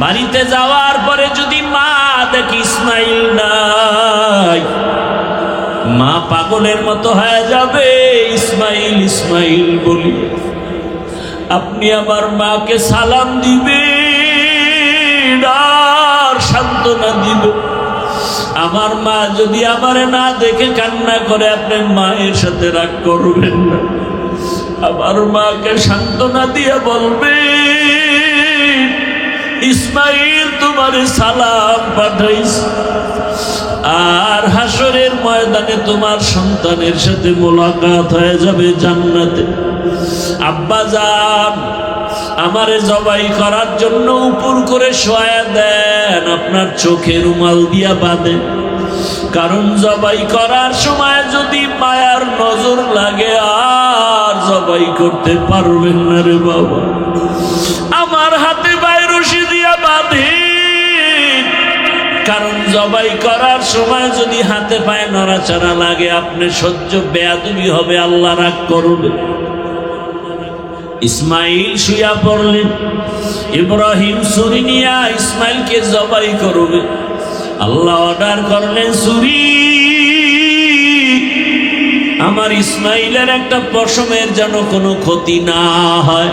বাড়িতে যাওয়ার পরে যদি মা দেখি ইসমাইল নাই, মা পাগলের মতো হয়ে যাবে, ইসমাইল ইসমাইল বলি। আপনি আমার মাকে সালাম দিবেন আর সান্ত্বনা দিবেন। আমার মা যদি আমারে না দেখে কান্না করে, আপনি মায়ের সাথে রাগ করবেন না। আমার মাকে সান্ত্বনা দিয়ে বলবেন, ইসমাইল তোমারে সালাম পাঠাইছে। আর হাসরের ময়দানে তোমার সন্তানের সাথে মোলাকাত হয়ে যাবে জান্নাতে। আব্বা জান, আমারে জবাই করার জন্য উপর করে শোয়া দেন, আপনার চোখে রুমাল দিয়া বাঁধেন। কারণ জবাই করার সময় যদি মায়ার নজর লাগে, আর জবাই করতে পারবেন না রে বাবা। আমার হাতে পায়ে রশি দিয়া বাঁধেন, কারণ জবাই করার সময় যদি হাতে পায়ে নড়াচড়া লাগে, আপনি সহ্য বেয়াদবি হবে, আল্লাহ রাগ করবে। ইসমাইল শুয়া পড়লেন, ইব্রাহিম ছুরি নিয়া ইসমাইলকে জবাই করবে। আল্লাহ অর্ডার করলেন, ছুরি আমার ইসমাইলের একটা পশমের যেন কোনো ক্ষতি না হয়।